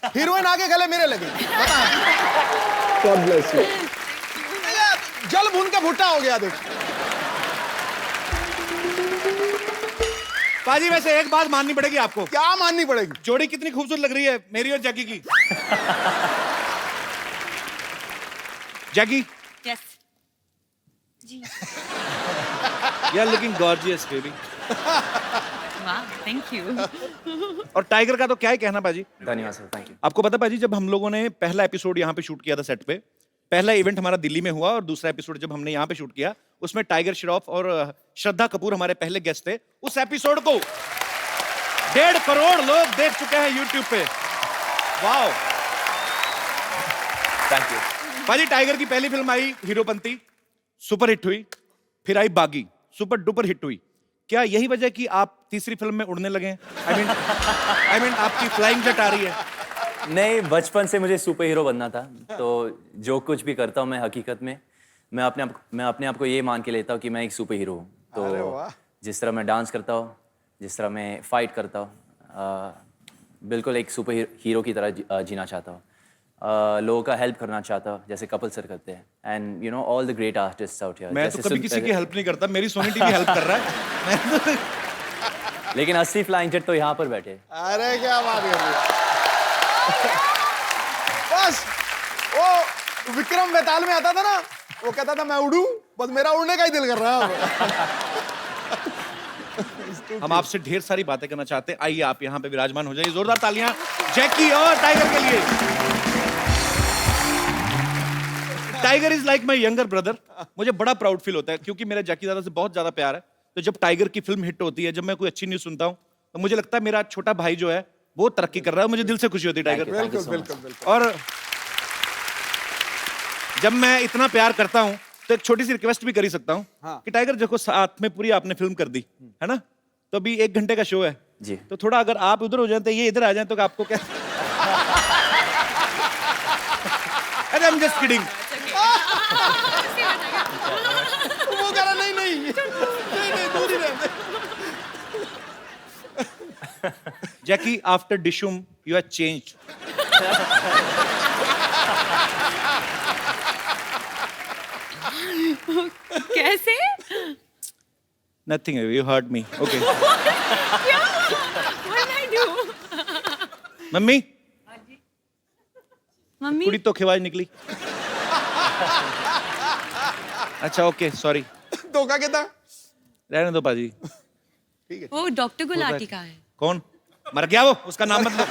Heroine आगे गले मेरे लगेगी। God bless you. जल भून के भुट्टा हो गया देख। पाजी वैसे एक बात माननी पड़ेगी आपको। क्या माननी पड़ेगी? जोड़ी कितनी खूबसूरत लग रही है मेरी और जैकी की। जैकी, यस जी। You are looking gorgeous baby. वाह, थैंक यू। और टाइगर का तो क्या ही कहना पाजी। धन्यवाद सर, थैंक यू। आपको पता पाजी, जब हम लोगों ने पहला एपिसोड यहाँ पे शूट किया था सेट पे, पहला इवेंट हमारा दिल्ली में हुआ और दूसरा एपिसोड जब हमने यहाँ पे शूट किया उसमें टाइगर श्रॉफ और श्रद्धा कपूर हमारे पहले गेस्ट थे। उस एपिसोड को 1.5 करोड़ लोग देख चुके हैं यूट्यूब पे। Wow, thank you. पाजी टाइगर की पहली फिल्म आई हीरोपंती, सुपर हिट हुई। फिर आई बागी, सुपर डुपर हिट हुई। क्या यही वजह कि आप तीसरी फिल्म में उड़ने लगे हैं? आई मीन आपकी फ्लाइंग जेट आ रही है। नहीं, बचपन से मुझे सुपर हीरो बनना था, तो जो कुछ भी करता हूँ मैं हकीकत में मैं अपने आप को ये मान के लेता हूँ कि मैं एक सुपर हीरो हूँ। तो जिस तरह मैं डांस करता हूँ, जिस तरह मैं फाइट करता हूँ, बिल्कुल एक सुपर हीरो की तरह जीना चाहता हूँ। लोगों का हेल्प करना चाहता हूँ जैसे कपिल सर करते हैं। And you know all the great artists out here. मैं तो कभी किसी की हेल्प नहीं करता, मेरी सोनी टीवी हेल्प कर रहा है। लेकिन 80 फ्लाइंग जेट तो यहाँ पर बैठे। अरे क्या बात कर रही है। बस वो विक्रम बेताल में आता था ना, वो कहता था मैं उड़ूं, बस मेरा उड़ने का ही दिल कर रहा है। हम आपसे ढेर सारी बातें करना चाहते हैं। आइए आप यहाँ पे विराजमान हो जाइए। जोरदार तालियां जैकी और टाइगर के लिए। Tiger is like my younger brother. मुझे बड़ा प्राउड फील होता है क्योंकि मेरा जैकी दादा से बहुत ज्यादा प्यार है। तो जब टाइगर की फिल्म हिट होती है, जब मैं कोई अच्छी न्यूज सुनता हूँ, तो मुझे लगता है मेरा छोटा भाई जो है वो तरक्की कर रहा है। मुझे दिल से खुशी होती है टाइगर। बिल्कुल बिल्कुल बिल्कुल। और जब मैं इतना प्यार करता हूँ तो एक छोटी सी रिक्वेस्ट भी कर ही सकता हूँ कि टाइगर देखो साथ में पूरी आपने फिल्म कर दी है ना, तो अभी 1 घंटे का शो है जी। तो थोड़ा अगर आप उधर हो जाए तो ये इधर आ जाए तो आपको क्या। अरे I'm just kidding। वो कह रहा नहीं नहीं नहीं नहीं, दूर ही रहने। Jackie, after Dishoom you have changed. कैसे? Nothing, you hurt me. Okay. क्या? What did I do? Mummy, mummy कुड़ी तो खिवाज निकली। अच्छा ओके, सॉरी। धोखा कितना? रहने दो पाजी। वो डॉक्टर गुलाटी का है। कौन मर गया? वो उसका नाम मत लो।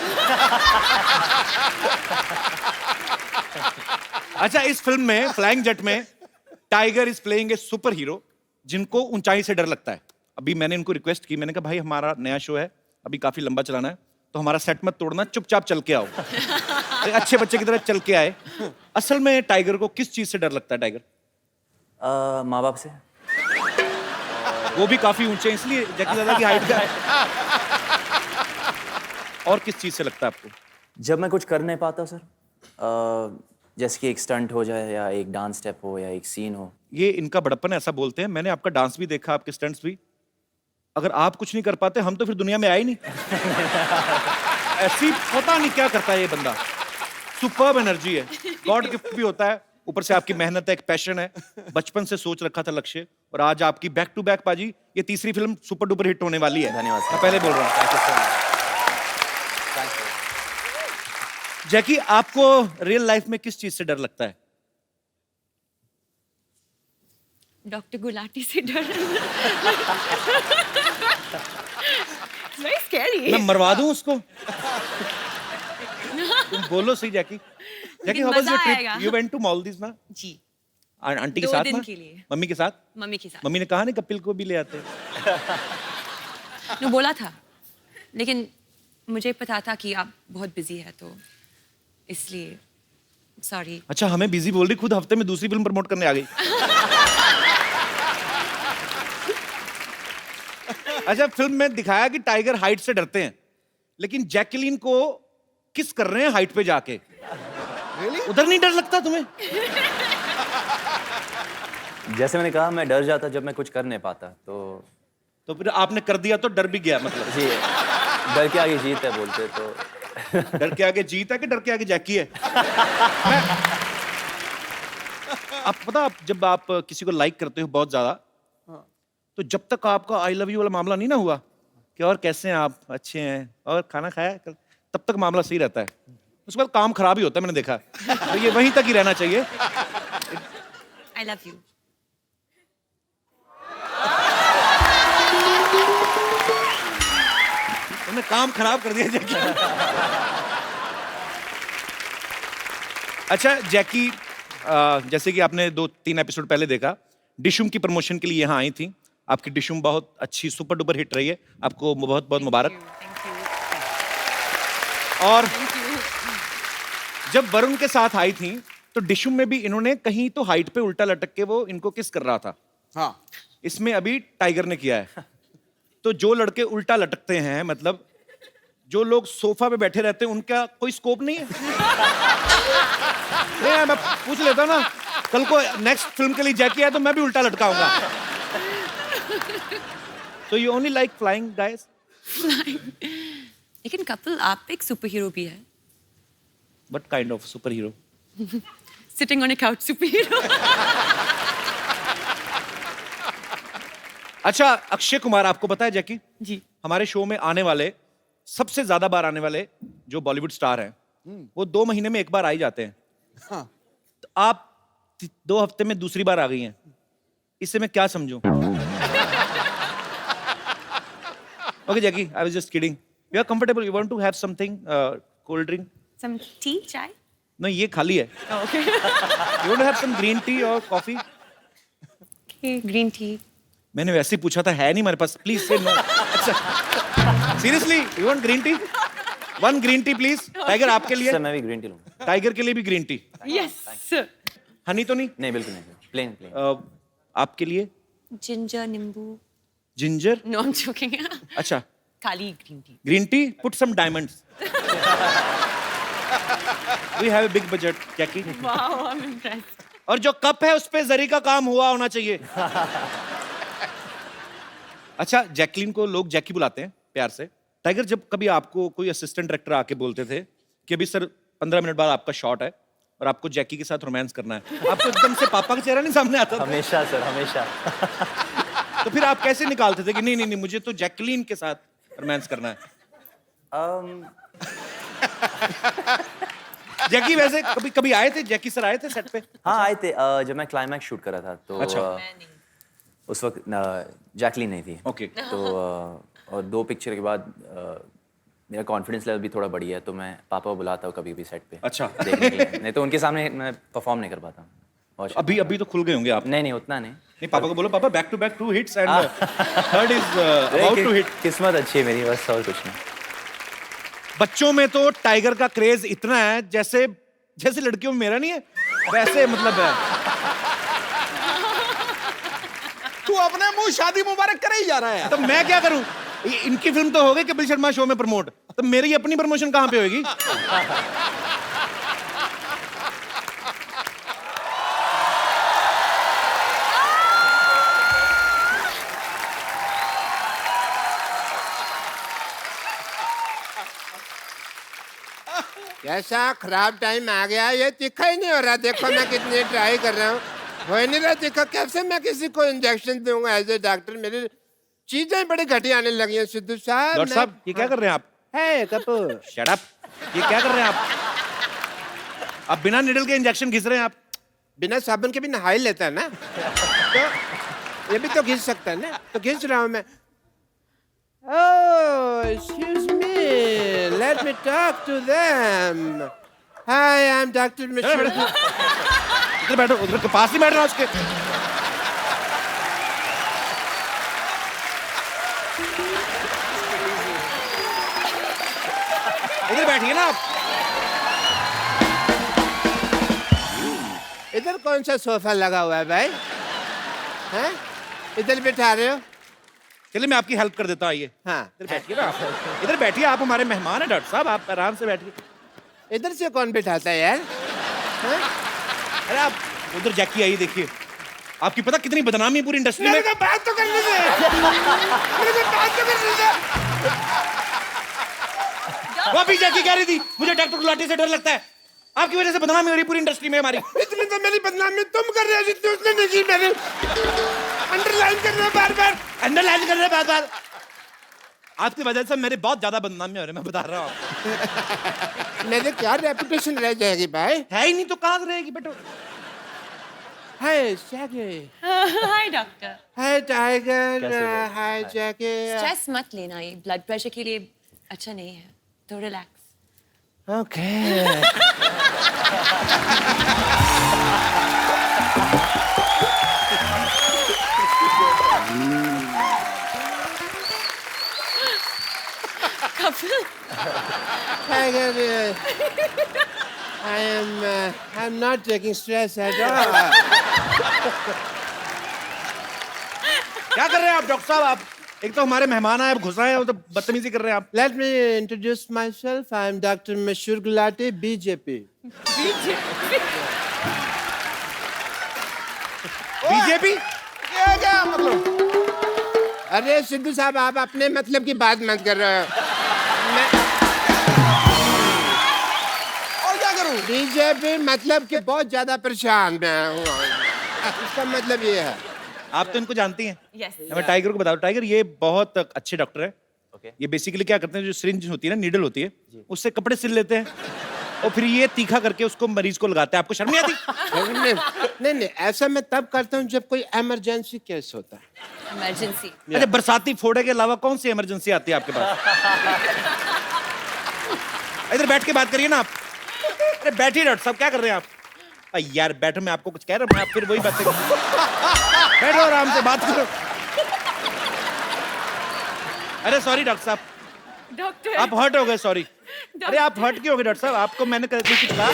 अच्छा, इस फिल्म में फ्लाइंग जेट में tiger is playing a super hero जिनको ऊंचाई से डर लगता है। अभी मैंने इनको रिक्वेस्ट की, मैंने कहा भाई हमारा नया शो है, अभी काफी लंबा चलाना है, तो हमारा सेट मत तोड़ना, चुपचाप चल के आओ। एक अच्छे बच्चे की तरह चल के आए। असल में टाइगर को किस चीज से डर लगता है? टाइगर माँ बाप से। वो भी काफी ऊंचे हैं इसलिए जैकी दादा की हाइट का है। और किस चीज से लगता है आपको? जब मैं कुछ कर नहीं पाता सर, जैसे कि एक स्टंट हो जाए या एक डांस स्टेप हो या एक सीन हो। ये इनका बड़प्पन है, ऐसा बोलते हैं। मैंने आपका डांस भी देखा, आपके स्टंट्स भी। अगर आप कुछ नहीं कर पाते हम तो फिर दुनिया में आए नहीं। ऐसी पता नहीं क्या करता है ये बंदा। सुपर्ब एनर्जी है, गॉड गिफ्ट भी होता है, ऊपर से आपकी मेहनत है, एक पैशन है, बचपन से सोच रखा था लक्ष्य, और आज आपकी बैक टू बैक पाजी ये तीसरी फिल्म सुपर डुपर हिट होने वाली है। धन्यवाद सर। मैं पहले बोल रहा हूँ। जैकी, आपको रियल लाइफ में किस चीज से डर लगता है? डॉक्टर गुलाटी से डर। Very scary। मैं मरवा दूं उसको? तुम बोलो सही Jackie. Jackie, how was your आएगा। Trip? You went to Maldives ना? जी, आंटी के 2 साथ दिन ना? के लिए। मम्मी के साथ? मम्मी के साथ। मम्मी ने कहा नहीं कपिल को भी ले आते? ने बोला था, लेकिन मुझे पता था कि आप बहुत बिजी है तो इसलिए सॉरी। अच्छा, हमें बिजी बोल रही, खुद हफ्ते में दूसरी फिल्म प्रमोट करने आ गई। अच्छा, फिल्म में दिखाया कि टाइगर हाइट से डरते हैं, लेकिन जैकलीन को किस कर रहे हैं हाइट पे जाके। उधर नहीं डर लगता तुम्हें? जैसे मैंने कहा, मैं डर जाता जब मैं कुछ कर नहीं पाता, तो फिर आपने कर दिया तो डर भी गया मतलब। जी, डर के आगे जीत है बोलते तो। डर के आगे जीत है कि डर के आगे जैकी है? आप पता, आप जब आप किसी को लाइक करते हो बहुत ज्यादा, तो जब तक आपका आई लव यू वाला मामला नहीं ना हुआ कि और कैसे हैं आप, अच्छे हैं और खाना खाया कल, तब तक मामला सही रहता है। उसके बाद काम खराब ही होता है, मैंने देखा। तो ये वहीं तक ही रहना चाहिए। I love you. तुमने काम खराब कर दिया जैकी। अच्छा जैकी, जैसे कि आपने 2-3 एपिसोड पहले देखा, डिशुम की प्रमोशन के लिए यहाँ आई थी। आपकी डिशुम बहुत अच्छी सुपर डुपर हिट रही है, आपको बहुत बहुत मुबारक। Thank you. और Thank you. जब वरुण के साथ आई थी तो डिशुम में भी इन्होंने कहीं तो हाइट पे उल्टा लटक के वो इनको किस कर रहा था। हाँ, इसमें अभी टाइगर ने किया है। तो जो लड़के उल्टा लटकते हैं, मतलब जो लोग सोफा पे बैठे रहते हैं, उनका कोई स्कोप नहीं है? नहीं, मैं पूछ लेता ना, कल को नेक्स्ट फिल्म के लिए जैकी है तो मैं भी उल्टा लटकाऊंगा। तो you only like flying guys? लेकिन कपिल, आप एक सुपर हीरो भी है। What kind of super hero? Sitting on a couch superhero. अच्छा, अक्षय कुमार आपको पता है जैकी, जी। हमारे शो में आने वाले, सबसे ज्यादा बार आने वाले जो बॉलीवुड स्टार हैं, वो 2 महीने में एक बार आ ही जाते हैं। हाँ। तो आप 2 हफ्ते में दूसरी बार आ गई हैं, इससे मैं क्या समझूं? Okay Jackie, I was just kidding. You are comfortable? You want to have something, cold drink? Some tea, chai? नहीं, ये खाली है। Oh, okay. You want to have some green tea और कॉफी? Okay, green tea. मैंने वैसे ही पूछा था, है नहीं मेरे पास, प्लीज से नो। अच्छा, seriously you want green tea? 1 green tea please. Tiger आपके लिए? सर मैं भी ग्रीन टी लूंगा। टाइगर के लिए भी green tea. Yes, sir. Honey तो नहीं? नहीं बिल्कुल नहीं, प्लेन प्लेन। आपके लिए? Ginger, nimbu. Ginger? No, I'm joking. अच्छा, Kali green tea. Green tea, put some diamonds. We have a big budget Jackie. Wow, I'm impressed. और जो कप है उस पे जरी का काम हुआ होना चाहिए। अच्छा, जैकलीन को लोग जैकी बुलाते हैं प्यार से। टाइगर, जब कभी आपको कोई असिस्टेंट डायरेक्टर आके बोलते थे कि अभी सर 15 मिनट बाद आपका शॉट है और आपको जैकी के साथ रोमांस करना है, आपको एकदम से पापा का चेहरा नहीं सामने आता था? हमेशा सर, हमेशा। तो फिर आप कैसे निकालते थे कि नहीं नहीं नहीं, मुझे तो जैकलीन के साथ रोमांस करना है? जैकी वैसे कभी कभी आए थे, जैकी सर आए थे सेट पे? हाँ आए थे, जब मैं क्लाइमैक्स शूट कर रहा था तो अच्छा। उस वक्त जैकलीन नहीं थी। ओके। तो और 2 पिक्चर के बाद मेरा कॉन्फिडेंस लेवल भी थोड़ा बढ़ी है, तो मैं पापा को बुलाता हूँ कभी भी सेट पे। अच्छा। देखने के लिए। नहीं तो उनके सामने मैं परफॉर्म नहीं कर पाता हूँ। और अभी अभी तो खुल गए होंगे आप? नहीं उतना नहीं। नहीं, पापा को बोलो, पापा back to back 2 hits and third is about to hit. किस्मत अच्छी है मेरी, बस और कुछ नहीं। बच्चों में तो टाइगर का क्रेज इतना है जैसे जैसे लड़कियों में मेरा नहीं है, वैसे मतलब है। तू अपने मुंह शादी मुबारक करे ही जा रहा है। तो मैं क्या करूं? इनकी फिल्म तो हो गई कपिल शर्मा शो में प्रमोट, तो मेरी अपनी प्रमोशन कहां पे होगी? कैसा खराब टाइम आ गया, ये तीखा ही नहीं हो रहा। देखो मैं कितनी ट्राई कर रहा हूँ, हो ही नहीं रहा तीखा। कैसे मैं किसी को इंजेक्शन दूंगा एज ए डॉक्टर? मेरी चीजें बड़ी घटिया आने लगी हैं सिद्धू साहब। डॉक्टर साहब, ये क्या कर रहे हैं आप? है कपूर, शट अप। ये क्या कर रहे हैं आप? आप बिना निडल के इंजेक्शन घिस रहे हैं आप? बिना साबुन के भी नहा ही लेता है ना, तो ये भी तो घिस सकता है ना, तो घिस रहा हूँ मैं। Oh, excuse me. Let me talk to them. Hi, I'm Dr. Mishra. इधर बैठो, उधर के पास ही बैठ रहा उसके। इधर बैठिए ना आप। इधर कौन सा सोफा लगा हुआ है भाई? हैं? इधर बिठा रहे हो? चलिए मैं आपकी हेल्प कर देता हूँ, आइए। हाँ, इधर बैठिए ना आप। इधर बैठिए, आप हमारे मेहमान हैं डॉक्टर साहब, आप आराम से बैठिए। इधर से कौन बिठाता है यार? हैं? अरे आप उधर जैकी आई, देखिए आपकी पता कितनी बदनामी है पूरी इंडस्ट्री में। मेरे को बात तो करने दे। मेरे को बात तो करने दे। वो अभी जैकी कह रही थी मुझे डॉक्टर गुलाटी से डर लगता है। आपकी वजह से बदनामी हो रही पूरी इंडस्ट्री में हमारी। इतनी तो मेरी बदनामी तुम कर रहे हो जितनी उसने नहीं की। मैंने अंडरलाइन कर रहे हो बार-बार, अंडरलाइन कर रहे हैं बार-बार। आपकी वजह से मेरी बहुत ज्यादा बदनामी हो रही है, मैं बता रहा हूँ आपको। मेरे क्या रेपुटेशन रह जाएगी भाई। है ही नहीं तो कहाँ से रहेगी बेटा। हाय जैकी, हाय डॉक्टर। हाय टाइगर, कैसे हो? हाय जैकी। स्ट्रेस मत लेना, ये ब्लड प्रेशर के लिए अच्छा नहीं है, तो relax. Okay. Kapil, Tiger, I'm not taking stress at all. क्या कर रहे हैं आप डॉक्टर साहब? आप एक तो हमारे मेहमान आए, अब घुस रहे हैं, वो तो बदतमीजी कर रहे हैं आप। Let me introduce myself. I'm Dr. Mashur Gulati, BJP. BJP क्या क्या मतलब? अरे सिद्धू साहब, आप अपने मतलब की बात मत कर रहे हो। और क्या करूं? बीजेपी मतलब कि बहुत ज्यादा परेशान मैं हूँ। इसका मतलब ये है। आप तो इनको जानती हैं। यस। मैं टाइगर को बताऊं, टाइगर ये बहुत अच्छे डॉक्टर है। ओके। ये बेसिकली क्या करते हैं, जो सिरिंज होती है ना, नीडल होती है, उससे कपड़े सिल लेते हैं और फिर ये तीखा करके उसको मरीज को लगाते हैं। आपको शर्म नहीं आती? नहीं, ऐसा मैं तब करता हूँ जब कोई इमरजेंसी केस होता है। इमरजेंसी। अच्छा, बरसाती फोड़े के अलावा कौन सी इमरजेंसी आती है आपके पास? इधर बैठ के बात करिए ना आप। अरे बैठिए डॉक्टर साहब, क्या कर रहे हैं आप? यार बैठो, मैं आपको कुछ कह रहा हूँ, आप फिर वही बातें बैठो, आराम से बात करो। अरे सॉरी डॉक्टर साहब, डॉक्टर। आप हर्ट हो गए, सॉरी। अरे आप हर्ट क्यों हो गए डॉक्टर साहब? आपको मैंने कुछ कहा?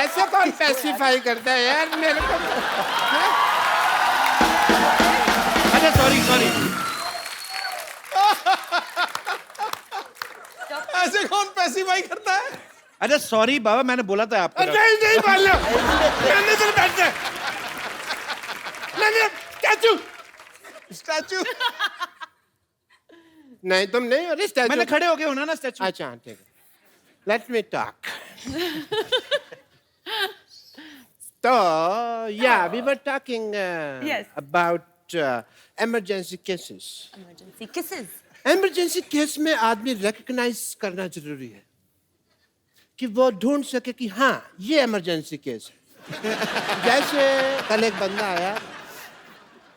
ऐसे कौन स्पेसिफाई करता है यार मेरे को? अच्छा सॉरी। ऐसे कौन पैसिफाई करता है? अच्छा सॉरी बाबा, मैंने बोला था आपको। नहीं बोलो, मैंने तो बैठ जा। नहीं, स्टैचू। नहीं तुम नहीं हो स्टैचू। मैंने खड़े हो गए होना ना स्टैचू। अच्छा ठीक है, लेट मी टॉक। तो yeah we were talking Yes. About emergency cases. Emergency kisses. Emergency case में आदमी रिकग्नाइज करना जरूरी है कि वो ढूंढ सके कि हाँ ये इमरजेंसी केस है। जैसे कल एक बंदा आया,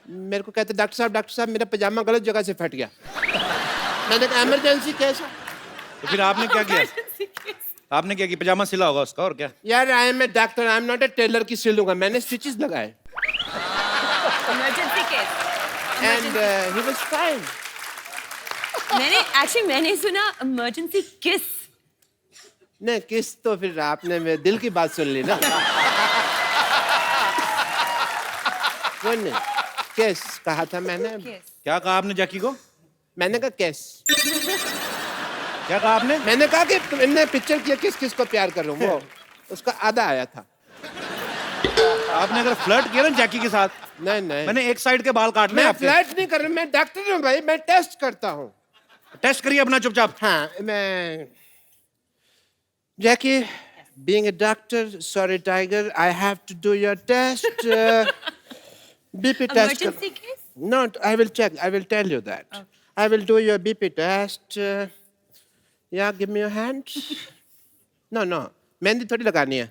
मेरे को कहते डॉक्टर साहब मेरा पजामा गलत जगह से फट गया। मैंने कहा इमरजेंसी केस है। तो फिर आपने क्या किया? आपने क्या किया? पजामा सिला होगा उसका, और क्या? यार I am a doctor, I am not a tailor की सिलूंगा। मैंने स्टिचेस लगाए emergency case. And he was fine. मैंने सुना इमरजेंसी किस। नहीं किस तो फिर आपने मेरे दिल की बात सुन ली ना। सुन नहीं, केस कहा था मैंने। क्या कहा आपने जैकी को? मैंने कहा केस। क्या कहा आपने? मैंने कहा कि तुमने पिक्चर किया किस किस को प्यार कर रहा हूँ, वो उसका आधा आया था। आपने अगर फ्लर्ट किया ना जैकी के साथ, नहीं मैंने एक साइड के बाल काटने मैं आपके। फ्लर्ट नहीं कर रहा, मैं डॉक्टर हूँ भाई, मैं टेस्ट करता हूँ। टेस्ट करिए अपना चुपचाप। हाँ मैं Jackie, being a doctor, sorry Tiger, I have to do your test. BP test. Emergency case? No, I will check. I will tell you that. Okay. I will do your BP test. Yeah, give me your hand. No. Mehndi थोड़ी लगानी है।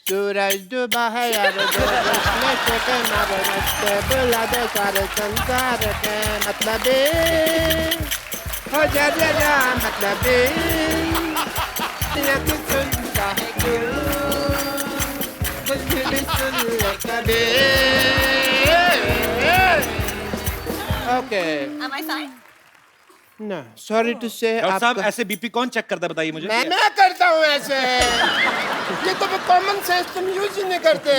सूरज डूबा है यार, बुला दे सारे संसार के मतलब हो जा मतलब सुनता है क्यों कुछ भी सुन ले कभी। Okay Am I fine? ना सॉरी टू से डॉक्टर साहब ऐसे बीपी कौन चेक करता है, बताइए मुझे। मैं करता हूँ ऐसे। ये तो कॉमन सेंस तुम यूज ही नहीं करते।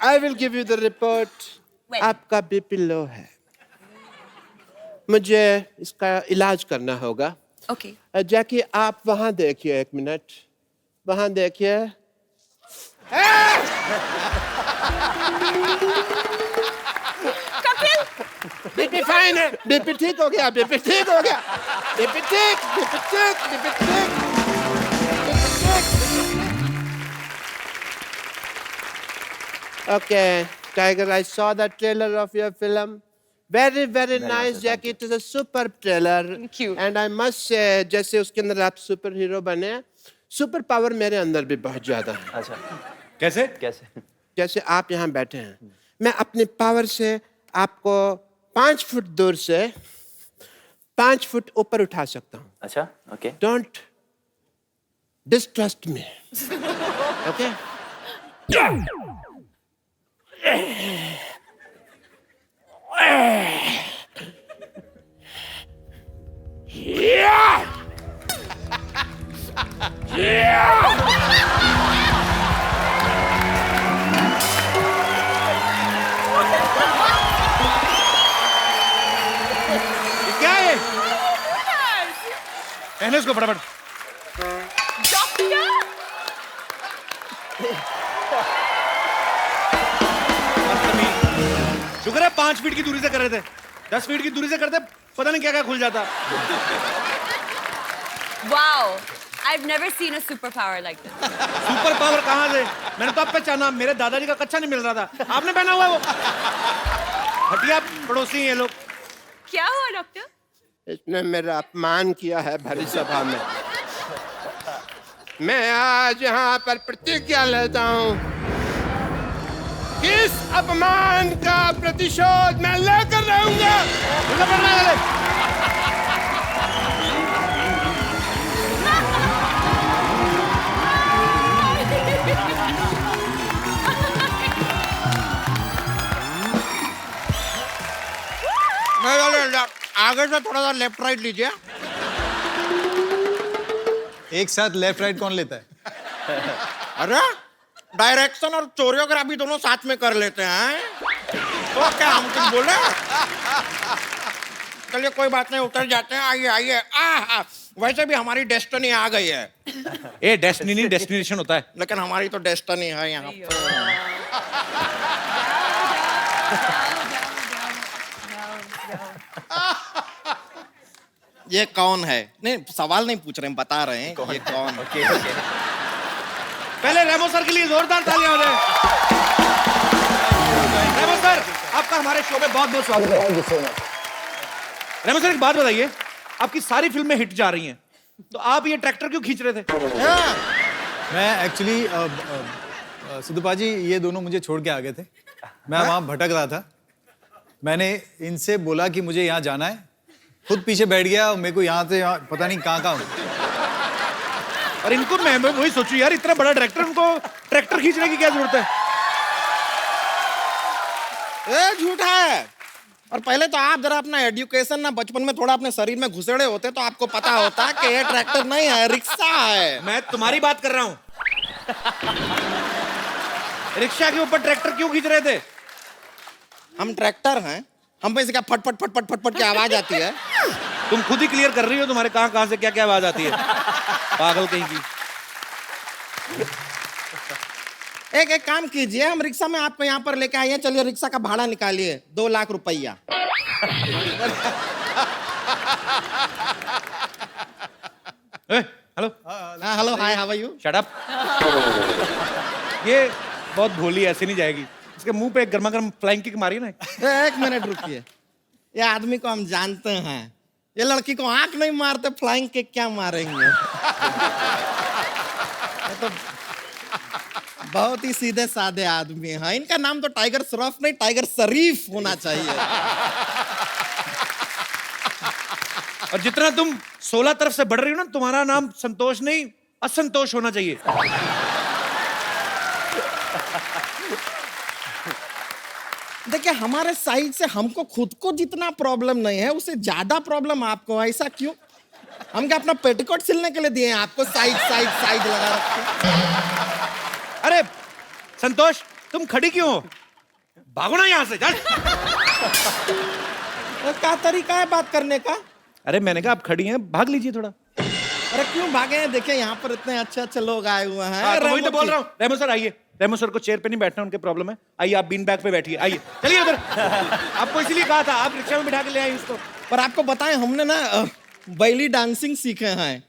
I will give you the report. When? आपका बीपी लो है, मुझे इसका इलाज करना होगा। Okay. जैकी आप वहां देखिए, एक मिनट वहां देखिए, कपिल बीपी फाइन है, बीपी ठीक हो गया, बीपी ठीक हो गया, बीपी ठीक, बीपी ठीक, बीपी ठीक, बीपी ठीक। Okay, Tiger, I saw the trailer of your film. Very, very nice, Jackie. It is a superb trailer. Thank you. And I must say, जैसे उसके अंदर आप सुपर हीरो बने, सुपर पावर मेरे अंदर भी बहुत ज्यादा है. अच्छा कैसे? कैसे? जैसे आप यहाँ बैठे हैं, मैं अपनी पावर से आपको 5 फुट दूर से 5 फुट ऊपर उठा सकता हूँ. अच्छा okay. Don't distrust me. Okay? क्या है? पहने उसको फटाफट. शुक्र है 5 फीट की दूरी से कर रहे थे. 10 फीट की दूरी से करते पता नहीं क्या क्या खुल जाता. Wow, I've never seen a superpower like this. Super power कहाँ से? मैंने तो अब पहचाना, मेरे दादाजी का कच्चा नहीं मिल रहा था. आपने पहना हुआ है वो. हटिया पड़ोसी ये लोग. क्या हुआ डॉक्टर? इसने मेरा अपमान किया है भरी सभा में. मैं आज यहाँ पर प्रतिज्ञा लेता हूँ कि इस अपमान का प्रतिशोध मैं लेकर रहूंगा. आगे से थोड़ा सा लेफ्ट राइट लीजिए. एक साथ लेफ्ट राइट कौन लेता है? अरे डायरेक्शन और कोरियोग्राफी दोनों साथ में कर लेते हैं. तो क्या हम तुम बोले? चलिए कोई बात नहीं, उतर जाते हैं. आइए आइए. वैसे भी हमारी डेस्टिनी आ गई है. ए डेस्टिनी नहीं डेस्टिनेशन होता है. लेकिन हमारी तो डेस्टिनी है यहाँ पर. ये कौन है? नहीं सवाल नहीं पूछ रहे हैं, बता रहे हैं ये कौन है. Okay okay. पहले रेमो सर के लिए जोरदार तालियां हो जाए. रेमो सर आपका हमारे शो में बहुत बहुत स्वागत है. रेमो सर एक बात बताइए, आपकी सारी फिल्में हिट जा रही हैं, तो आप ये ट्रैक्टर क्यों खींच रहे थे? मैं एक्चुअली सिद्धू जी ये दोनों मुझे छोड़ के आ गए थे. मैं वहाँ भटक रहा था. मैंने इनसे बोला कि मुझे यहाँ जाना है, खुद पीछे बैठ गया. मेरे को यहाँ से यहाँ पता नहीं कहाँ कहाँ. और इनको मैं वही सोचू यार, इतना बड़ा डायरेक्टर, उनको ट्रैक्टर खींचने की क्या जरूरत है? ए झूठा है. और पहले तो आप जरा अपना एजुकेशन ना बचपन में थोड़ा अपने शरीर में घुसेड़े होते तो आपको पता होता कि ये ट्रैक्टर नहीं है, रिक्शा है. मैं तुम्हारी बात कर रहा हूँ. रिक्शा के ऊपर ट्रैक्टर क्यों खींच रहे थे? हम ट्रैक्टर हैं, हम पे से क्या फट फट फट फट फट फट की आवाज आती है. तुम खुद ही क्लियर कर रही हो, तुम्हारे कहाँ कहाँ से क्या क्या आवाज आती है. पागल कहीं की. एक काम कीजिए, हम रिक्शा में आपको यहाँ पर लेके आए हैं. चलिए रिक्शा का भाड़ा निकालिए, 2 लाख रुपया. Hello. Hello hi how are you? Shut up. ये बहुत भोली, ऐसे नहीं जाएगी. इसके मुंह पे एक गर्मा गर्म फ्लाइंग किक मारी ना. 1 मिनट रुकिए. ये आदमी को हम जानते हैं, ये लड़की को आंख नहीं मारते, फ्लाइंग किक क्या मारेंगे? ये तो बहुत ही सीधे साधे आदमी हैं. इनका नाम तो टाइगर श्रॉफ नहीं, टाइगर शरीफ होना चाहिए. और जितना तुम 16 तरफ से बढ़ रही हो ना, तुम्हारा नाम संतोष नहीं असंतोष होना चाहिए. देखिए हमारे साइड से हमको खुद को जितना प्रॉब्लम नहीं है, उससे ज्यादा प्रॉब्लम आपको. ऐसा क्यों? हम क्या अपना पेटीकोट सिलने के लिए दिए हैं आपको? साइड साइड साइड लगा रखे. अरे संतोष, तुम खड़ी क्यों हो? भागो ना यहाँ से. चल. क्या तरीका है बात करने का? अरे मैंने कहा आप खड़ी हैं, भाग लीजिए थोड़ा. अरे क्यों भागे हैं? देखिए यहाँ पर इतने अच्छे अच्छे लोग आए हुए हैं. हाँ, तो वही तो बोल रहा हूँ. रेमो सर आइए. रेमो सर को चेयर पे नहीं बैठना, उनके प्रॉब्लम है। आइए आप बीन बैग पे बैठिए, आइए चलिए उधर। आपको इसीलिए कहा था, आप रिक्शा में बिठा के ले आए इसको। पर आपको बताएं, हमने ना बैली डांसिंग सीखे हैं।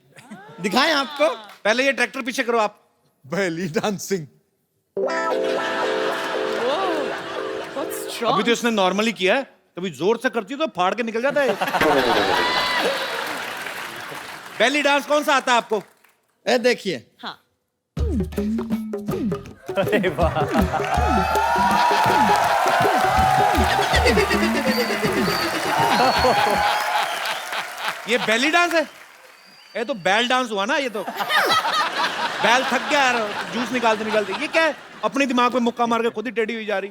दिखाएं आपको। पहले ये ट्रैक्टर पीछे करो आप। बैली डांसिंग। अभी तो इसने नॉर्मली किया है, कभी जोर से करती है तो फाड़ के निकल जाता है। बेली डांस कौन सा आता है आपको? ए देखिए। हाँ। अरे वाह, ये बेली डांस है? ये तो बैल डांस हुआ ना, ये तो बैल थक गया यार, जूस निकालते निकालते। ये क्या है, अपने दिमाग पे मुक्का मार के खुद ही टेढ़ी हुई जा रही।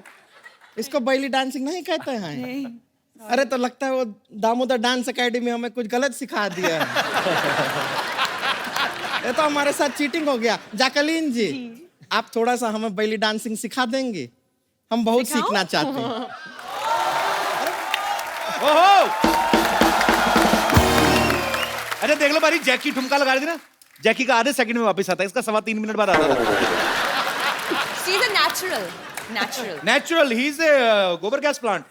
इसको बैली डांसिंग नहीं कहते हैं। अरे तो लगता है वो दामोदर डांस एकेडमी हमें कुछ गलत सिखा दिया है। ये तो हमारे साथ चीटिंग हो गया। जैकलीन जी, आप थोड़ा सा हमें बैली डांसिंग सिखा देंगे? हम बहुत सीखना चाहते हैं। ओहो, अच्छा देख लो भाई, जैकी ठुमका लगा रही थी ना, जैकी का आधे सेकंड में वापस आता है, इसका 3.25 मिनट बाद आता है। She's a natural. Natural, he is a गोबर गैस प्लांट।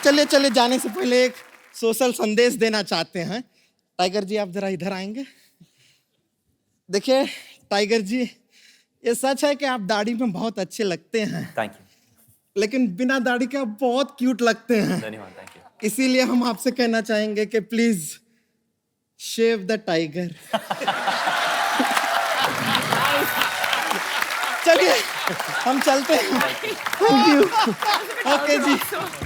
चलिए चलिए, जाने से पहले एक सोशल संदेश देना चाहते हैं। टाइगर जी, आप जरा इधर आएंगे। देखिए टाइगर जी, ये सच है कि आप दाढ़ी में बहुत अच्छे लगते हैं, थैंक यू, लेकिन बिना दाढ़ी के आप बहुत क्यूट लगते हैं। धन्यवाद, थैंक यू। इसीलिए हम आपसे कहना चाहेंगे कि प्लीज शेव द टाइगर। चलिए हम चलते हैं। Thank you. ओके जी,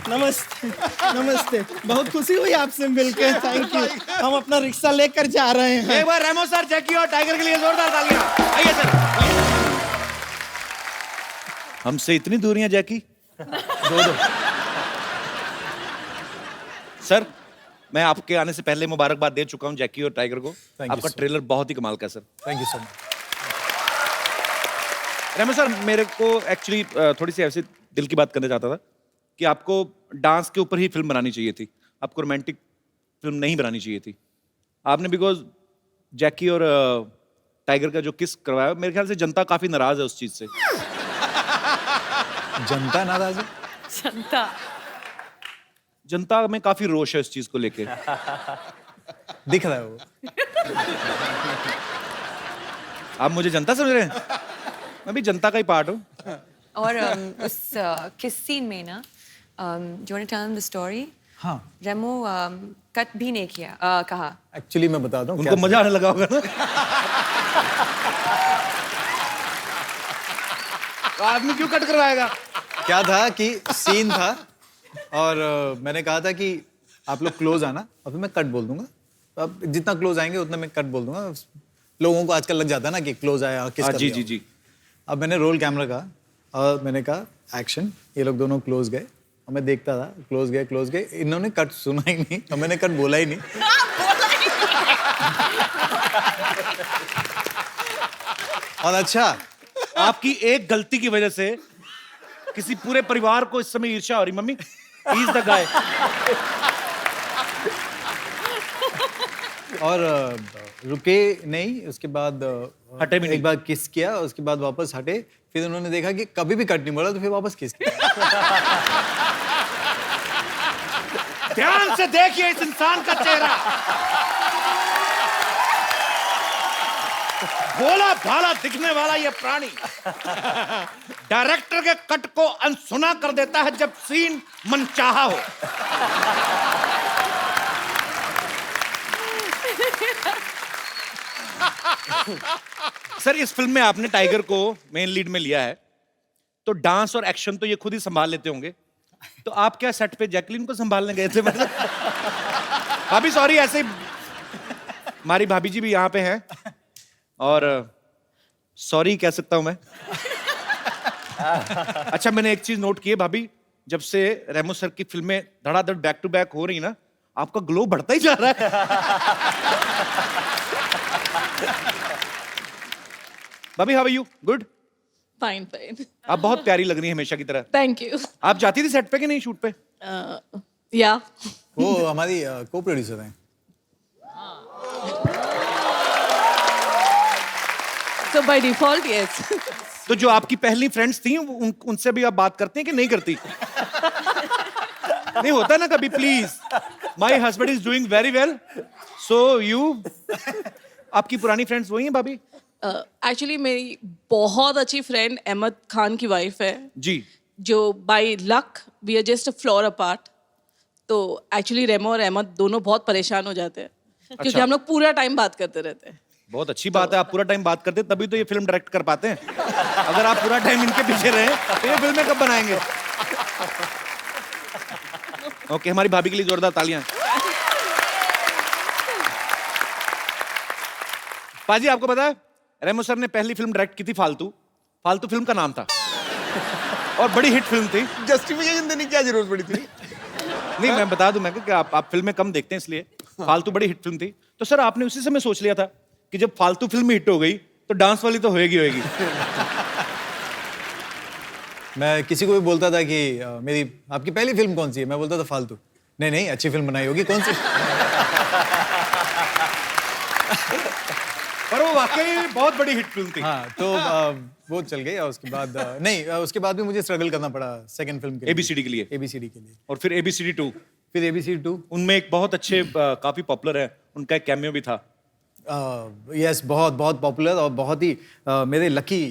नमस्ते। नमस्ते, बहुत खुशी हुई आपसे मिलकर। Thank you. हम अपना रिक्शा लेकर जा रहे हैं। एक बार रेमो सर, जैकी और टाइगर के लिए जोरदार तालियां। आइए सर। हमसे इतनी दूरियां जैकी। दो। सर, मैं आपके आने से पहले मुबारकबाद दे चुका हूं जैकी और टाइगर को। you, आपका sir. ट्रेलर बहुत ही कमाल का है sir. Thank you so much. Remo sir, मेरे को एक्चुअली थोड़ी सी ऐसी दिल की बात करना चाहता था कि आपको डांस के ऊपर ही फिल्म बनानी चाहिए थी, आपको रोमांटिक फिल्म नहीं बनानी चाहिए थी। आपने बिकॉज जैकी और टाइगर का जो किस करवाया, मेरे ख्याल से जनता काफी नाराज है उस चीज से। जनता नाराज है? जनता में काफी रोष है इस चीज को लेके। दिख रहा है वो। आप मुझे जनता समझ रहे हैं? मैं भी जनता का ही पार्ट हूँ। और उस किस सीन में ना, do you want to tell him the story? हाँ, रेमो कट भी नहीं किया, कहा। एक्चुअली मैं बताता हूँ उनको मजा आने लगा होगा ना। तो आदमी क्यों कट करवाएगा? क्या था कि सीन था और मैंने कहा था कि आप लोग क्लोज आना और फिर मैं कट बोल दूंगा। तो अब जितना क्लोज आएंगे उतना मैं कट बोल दूंगा। लोगों को आजकल लग जाता है ना कि क्लोज आया किस जी जी जी। अब मैंने रोल कैमरा कहा और मैंने कहा एक्शन। ये लोग दोनों क्लोज गए और मैं देखता था, क्लोज गए। इन्होंने कट सुना ही नहीं और मैंने कट बोला ही नहीं। और अच्छा, आपकी एक गलती की वजह से किसी पूरे परिवार को इस समय ईर्ष्या हो रही। Mummy, he is the guy. और रुके नहीं, उसके बाद हटे भी नहीं। एक बार किस किया, उसके बाद वापस हटे। फिर उन्होंने देखा कि कभी भी कट नहीं बोला तो फिर वापस किस किया। ध्यान से देखिए इस इंसान का चेहरा। भोला भाला दिखने वाला ये प्राणी डायरेक्टर के कट को अनसुना कर देता है जब सीन मनचाहा हो। सर, इस फिल्म में आपने टाइगर को मेन लीड में लिया है, तो डांस और एक्शन तो ये खुद ही संभाल लेते होंगे। तो आप क्या सेट पे जैकलीन को संभालने गए थे? मतलब भाभी सॉरी, ऐसे ही हमारी भाभी जी भी यहाँ पे हैं और सॉरी कह सकता हूं मैं। अच्छा, मैंने एक चीज नोट की है भाभी, जब से रेमो सर की फिल्में धड़ाधड़ बैक टू बैक हो रही ना, आपका ग्लो बढ़ता ही जा रहा है। भाभी, how are you? Good? Fine fine. आप बहुत प्यारी लग रही हैं हमेशा की तरह। Thank you. आप जाती थी सेट पे कि नहीं, शूट पे? या वो हमारी को प्रोड्यूसर हैं। So by default, yes. तो जो आपकी पहली फ्रेंड्स थी उनसे भी आप बात करते हैं कि नहीं करती? नहीं होता ना कभी, please my husband is doing very well, so you. आपकी पुरानी फ्रेंड्स वही हैं भाभी? Actually, मेरी बहुत अच्छी फ्रेंड अहमद खान की वाइफ है, जी। जो by luck we are just a floor apart. तो एक्चुअली रेमो और अहमद दोनों बहुत परेशान हो जाते हैं, क्योंकि हम लोग पूरा टाइम बात करते रहते हैं। बहुत अच्छी बात है, आप पूरा टाइम बात करते हैं, तभी तो ये फिल्म डायरेक्ट कर पाते हैं। अगर आप पूरा टाइम इनके पीछे रहे तो ये फिल्में कब बनाएंगे? ओके, हमारी भाभी के लिए जोरदार तालियां। पाजी, आपको पता है रेमो सर ने पहली फिल्म डायरेक्ट की थी फालतू। फालतू फिल्म का नाम था और बड़ी हिट फिल्म थी। जस्टिफिकेशन देने की क्या जरूरत पड़ी थी? नहीं, मैं बता दूं, मैं कि आप फिल्में कम देखते हैं इसलिए। फालतू बड़ी हिट फिल्म थी, तो सर आपने उसी समय सोच लिया था कि जब फालतू फिल्म हिट हो गई तो डांस वाली तो होएगी होएगी। मैं किसी को भी बोलता था कि मेरी आपकी पहली फिल्म कौन सी है, मैं बोलता था फालतू। नहीं नहीं, अच्छी फिल्म बनाई होगी, कौन सी? पर वो वाकई बहुत बड़ी हिट फिल्म थी। हाँ, तो वो चल गई और उसके बाद नहीं, उसके बाद भी मुझे स्ट्रगल करना पड़ा सेकंड फिल्म के लिए, ABCD के लिए। ABCD के लिए, और फिर ABCD 2। फिर ABCD 2। उनमें एक बहुत अच्छे काफी पॉपुलर है, उनका एक कैमियो भी था। यस, बहुत बहुत पॉपुलर और बहुत ही मेरे lucky,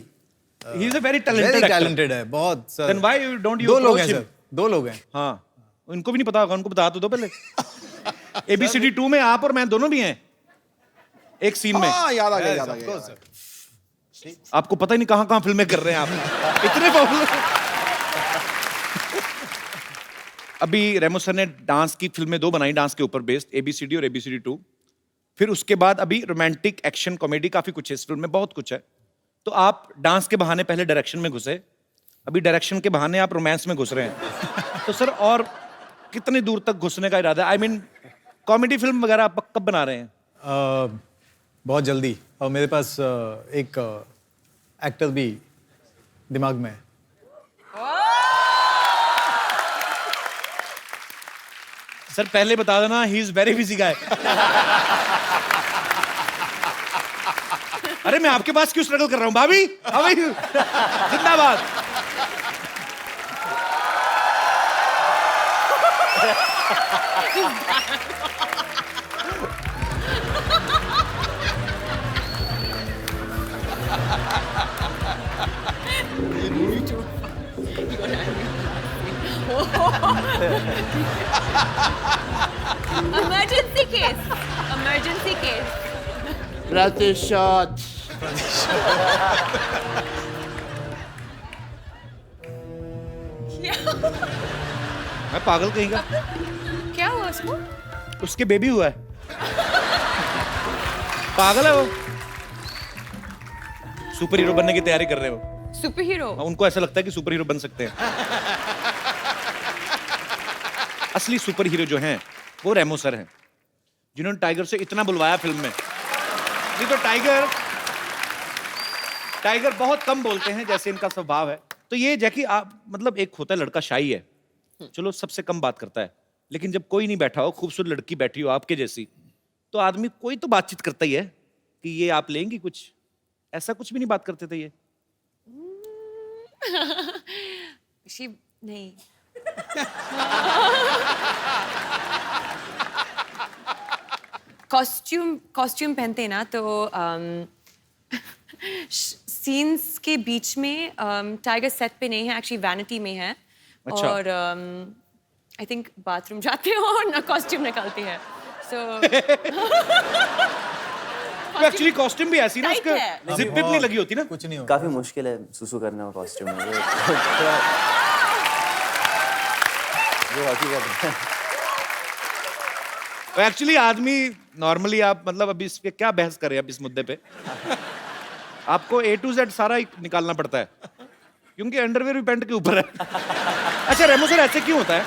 he is a very talented actor. Talented है बहुत sir. Then why don't you दो लोग अप्रोच हैं हिम? सर, दो लोग हैं। हाँ, उनको भी नहीं पता होगा, उनको बता तो दो पहले। ABCD 2 में आप और मैं दोनों भी हैं एक सीन में। हाँ, याद आ गया, Yes, याद आ of गया। course, sir. आपको पता ही नहीं कहां कहां फिल्में कर रहे हैं आप, इतने पॉपुलर। अभी रेमो सर ने डांस की फिल्में 2 बनाई, डांस के ऊपर बेस्ड, ABCD और ABCD 2। फिर उसके बाद अभी रोमांटिक, एक्शन, कॉमेडी काफी कुछ है इस फिल्म में, बहुत कुछ है। तो आप डांस के बहाने पहले डायरेक्शन में घुसे, अभी डायरेक्शन के बहाने आप रोमांस में घुस रहे हैं। तो सर और कितनी दूर तक घुसने का इरादा है? आई मीन कॉमेडी फिल्म वगैरह आप कब बना रहे हैं? बहुत जल्दी, और मेरे पास एक एक्टर भी दिमाग में है। सर पहले बता देना, ही इज वेरी बिजी गाय। अरे मैं आपके पास क्यों स्ट्रगल कर रहा हूं भाभी? How are you? जिंदाबाद। Emergency case. Emergency case. प्रतिशत। मैं पागल कहीं का? क्या हुआ उसको? उसके बेबी हुआ है। पागल है वो। सुपर हीरो बनने की तैयारी कर रहे हो। Super hero? उनको ऐसा लगता है कि सुपर हीरो बन सकते हैं। असली सुपर हीरो जो हैं वो रेमो सर हैं, जिन्होंने टाइगर से इतना बुलवाया फिल्म में। नहीं तो टाइगर बहुत कम बोलते हैं, जैसे इनका स्वभाव है। तो ये जैकी आप मतलब, एक होता है लड़का शाई है, चलो सबसे कम बात करता है, लेकिन जब कोई नहीं बैठा हो, खूबसूरत लड़की बैठी हो आपके जैसी, तो आदमी कोई तो बातचीत करता ही है कि ये आप लेंगी कुछ। ऐसा कुछ भी नहीं बात करते थे ये? नहीं। कॉस्ट्यूम पहनते हैं ना, तो सीन्स के बीच में टाइगर सेट पे नहीं है, एक्चुअली वैनिटी में है। अच्छा। और आई थिंक बाथरूम जाते हो और ना कॉस्ट्यूम निकालते हैं, सो एक्चुअली कॉस्ट्यूम भी ऐसी ना, Tight उसका है। जिप विप नहीं लगी होती ना। कुछ नहीं होगा। काफी मुश्किल है सुसु करने का कॉस्ट्यूम में, जो हकीकत है। एक्चुअली आदमी नॉर्मली, आप मतलब अभी इस पे क्या बहस करें अब इस मुद्दे पे? आपको A to Z सारा ही निकालना पड़ता है, क्योंकि अंडरवेयर भी पैंट के ऊपर है। अच्छा रेमो सर, ऐसे क्यों होता है?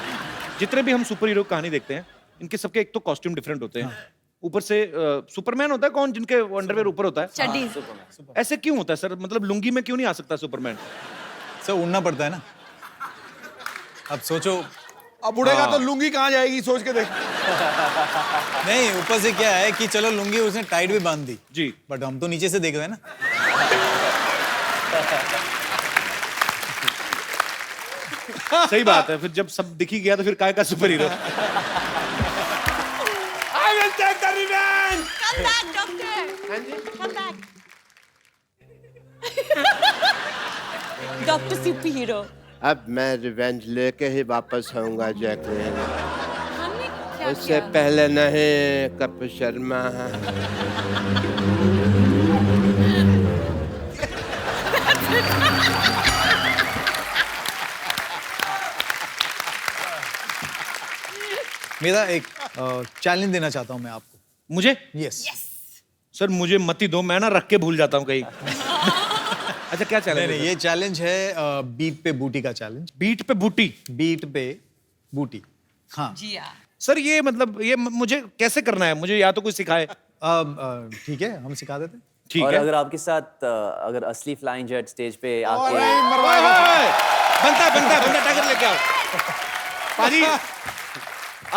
जितने भी हम सुपर हीरो कहानी देखते हैं, इनके सबके एक तो कॉस्ट्यूम डिफरेंट होते हैं, ऊपर से सुपरमैन होता है कौन, जिनके अंडरवेयर ऊपर होता है? चड्डी। ऐसे क्यों होता है सर? मतलब लुंगी में क्यों नहीं आ सकता सुपरमैन? सर उड़ना पड़ता है ना, अब सोचो। अब उड़ेगा तो लुंगी कहाँ जाएगी, सोच के देख। नहीं, ऊपर से क्या है कि चलो लुंगी उसने टाइट भी बांध दी जी। बट हम तो नीचे से देख रहे हैं ना। सही बात है, फिर जब सब दिख ही गया तो फिर काय का super hero. I will take the revenge. Come back, doctor. हाँ जी। Come back. Doctor Superhero. अब मैं रिवेंज लेके ही वापस आऊंगा जैकलिन। हमने क्या उससे किया? पहले नहीं कपिल शर्मा। मेरा एक चैलेंज देना चाहता हूं मैं आपको। मुझे यस सर मुझे मत ही दो, मैं ना रख के भूल जाता हूँ कहीं। अच्छा क्या नहीं चैलेंज नहीं, ये चैलेंज है बीट पे बूटी का चैलेंज। बीट पे बूटी? बीट पे बूटी, हाँ। जी हाँ। सर ये मतलब ये मुझे कैसे करना है? मुझे या तो कोई सिखाए। ठीक है, हम सिखा देते हैं। ठीक और है। अगर आपके साथ अगर असली फ्लाइंग जेट स्टेज पे आके बनता है टाइगर लेके आओ। पाजी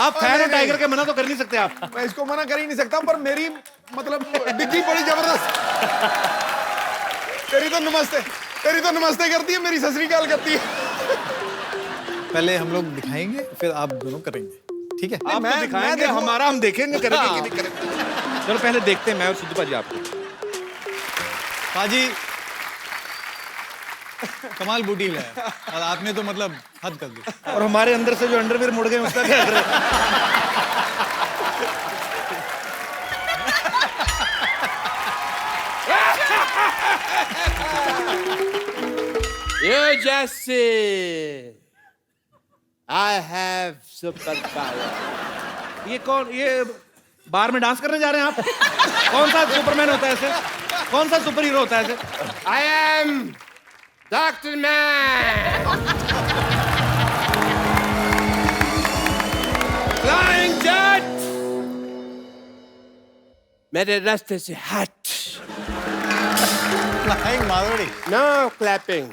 आप फैन हो टाइगर के, मना तो कर नहीं सकते आप। मैं इसको मना कर ही नहीं सकता, पर मेरी मतलब डिग्गी बड़ी जबरदस्त। तेरी तो नमस्ते करती है, मेरी सत श्री अकाल करती है। पहले हम लोग दिखाएंगे, फिर आप दोनों करेंगे, ठीक है? आप तो दिखाएंगे, हमारा हम देखेंगे करेंगे कि नहीं करेंगे। चलो पहले देखते हैं मैं और सिद्धू पाजी आपको। पाजी कमाल बूटी लाया और आपने तो मतलब हद कर दी। और हमारे अंदर से जो अंडरवियर मुड़ गए उसका क्या करें? You Jesse, I have superpower. ये कौन, ये बार में डांस करने जा रहे हैं आप? कौन सा सुपरमैन होता है ऐसे? कौन सा सुपर हीरो होता है ऐसे? I am Dr. Man. Flying jet. मेरे रास्ते से हट. Flying Madhuri. No clapping.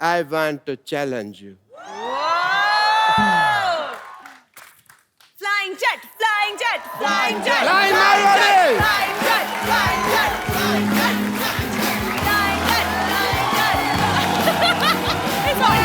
I want to challenge you. Flying jet, flying jet, flying jet. Flying Marwari. Flying jet, flying jet, flying jet, flying jet, flying jet. It's all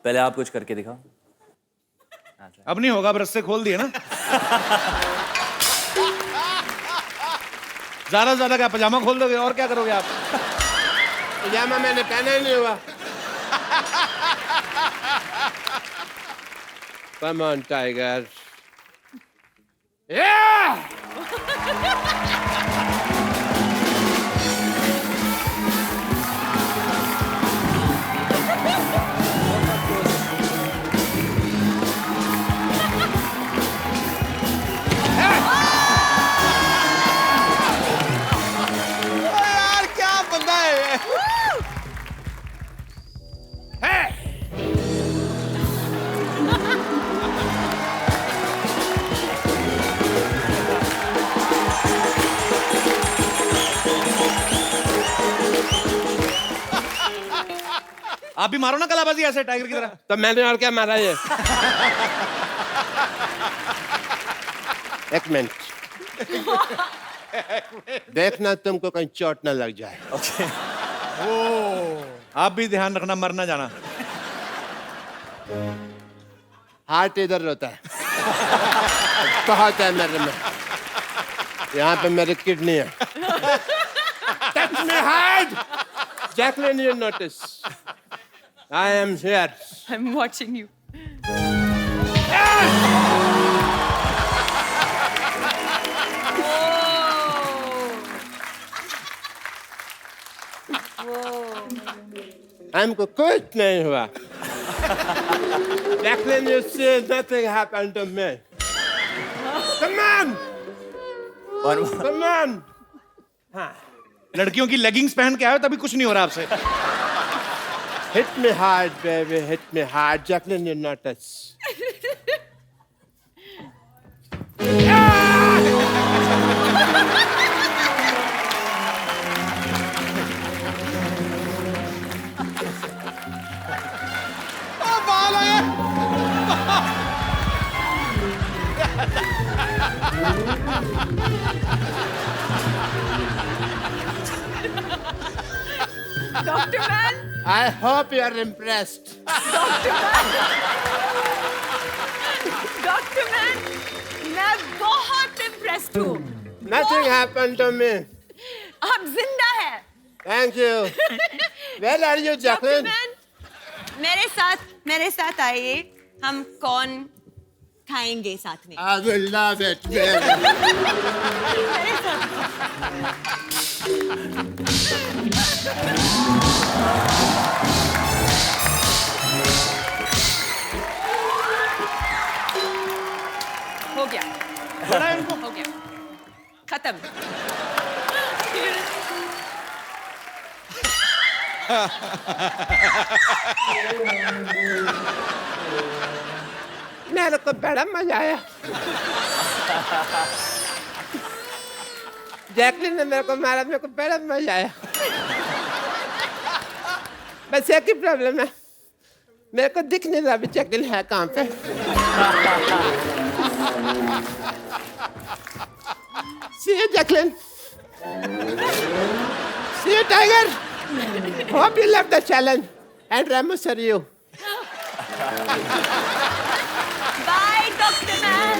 पहले आप कुछ करके दिखाओ। अब नहीं होगा, अब रस्से खोल दिए ना। ज्यादा से ज्यादा क्या पजामा खोल दोगे और क्या करोगे आप? पजामा मैंने पहना ही नहीं हुआ. Come on, Tiger. Yeah! यार क्या बंदा है ये? आप भी मारो ना कलाबाजी ऐसे टाइगर की तरह। तो मैंने और क्या मारा ये? एक मिनट. देखना तुमको कहीं चोट ना लग जाए. आप भी ध्यान रखना, मर ना जाना। हार्ट इधर रहता है. बहुत है मेरे में. यहाँ पे मेरी किडनी है. Touch me hard. Jacqueline, you notice. I am here. I'm watching you. हमको कुछ नहीं हुआ. Jacqueline, you see, nothing happened to me. Come on, come on. लड़कियों की लेगिंग्स पहन के आए हो तभी कुछ नहीं हो रहा आपसे। Hit me hard, baby. Hit me hard. Jacqueline, you notice. Doctor man, I hope you are impressed. Doctor man, मैं बहुत इम्प्रेस्ड हूँ। Nothing happened to me. आप जिंदा हैं। Thank you. Where are you, doctor Jacqueline? Man, मेरे साथ आइए, हम कौन खाएंगे साथ में। I will love it, baby. मेरे साथ। हो गया, हो गया, खत्म। मेरे को बड़ा मजा आया। जैकलिन ने मेरे को मारा, मेरे को बड़ा मजा आया। बस एक ही प्रॉब्लम है, मेरे को दिख नहीं रहा अभी जैकलिन है कहाँ पे। See you, Jacqueline. See you, Tiger. Hope you love the challenge. And Ramos, are you? By doctor man.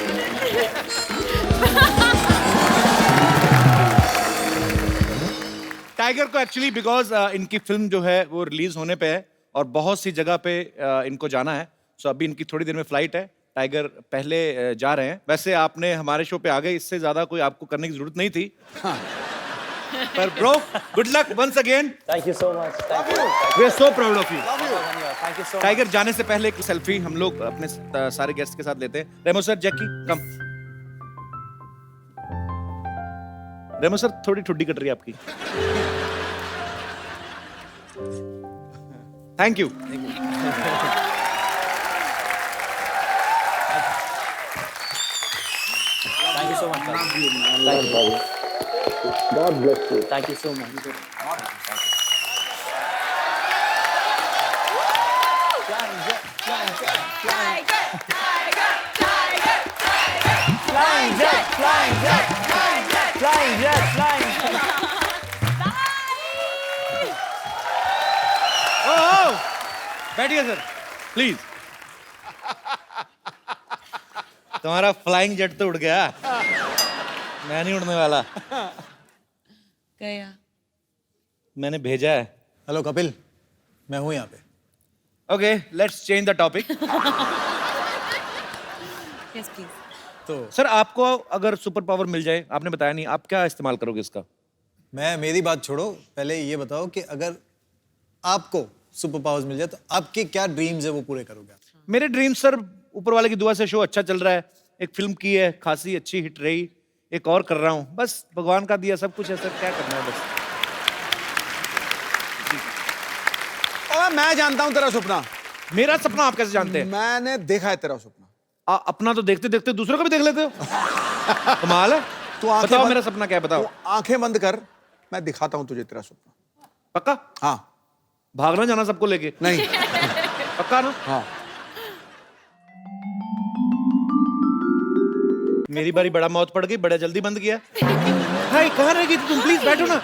Tiger को एक्चुअली बिकॉज इनकी फिल्म जो है वो रिलीज होने पे है और बहुत सी जगह पे इनको जाना है, सो अभी इनकी थोड़ी देर में फ्लाइट है। टाइगर पहले जा रहे हैं। वैसे आपने हमारे शो पे आ गए, इससे ज्यादा कोई आपको करने की जरूरत नहीं थी। पर bro, good luck once again. Thank you so much. We are so proud of you. Thank you so Tiger जाने से पहले एक सेल्फी हम लोग अपने सारे गेस्ट के साथ लेते हैं। रेमो सर, जैकी कम। रेमो सर, थोड़ी ठुड्डी कट रही है आपकी। Thank you. Thank you so much. God bless you. Thank you so much. Flying jet, flying jet, flying jet, flying jet. ओह, बैठिए सर, प्लीज। तुम्हारा फ्लाइंग जेट तो उड़ गया, मैं नहीं उड़ने वाला। गया। मैंने भेजा है। हेलो कपिल, मैं हूँ यहाँ पे। Okay, let's change the topic. Yes please. तो सर, आपको अगर सुपर पावर मिल जाए, आपने बताया नहीं, आप क्या इस्तेमाल करोगे इसका? मेरी बात छोड़ो, पहले ये बताओ कि अगर आपको सुपर पावर्स मिल जाए तो आपके क्या ड्रीम्स है वो पूरे करोगे आप? मेरे ड्रीम सर, ऊपर वाले की दुआ से शो अच्छा चल रहा है, एक फिल्म की है, खासी अच्छी हिट रही, एक और कर रहा हूँ, बस भगवान का दिया सब कुछ है सर, क्या करना है बस। और मैं जानता हूं तेरा सपना। मेरा सपना आप कैसे जानते हैं? मैंने देखा है तेरा सपना। अपना तो देखते देखते दूसरों का भी देख लेते हो। कमाल है। तू आंखें बताओ बंद- मेरा सपना क्या है, बताओ। तू आंखें बंद कर, मैं दिखाता हूं तुझे तेरा सपना। पक्का? हाँ। भागना जाना सबको लेके? नहीं। पक्का ना? हाँ। मेरी बारी, बड़ा मौत पड़ गई, बड़ा जल्दी बंद किया। भाई कहाँ रह गई थी तुम? प्लीज बैठो ना।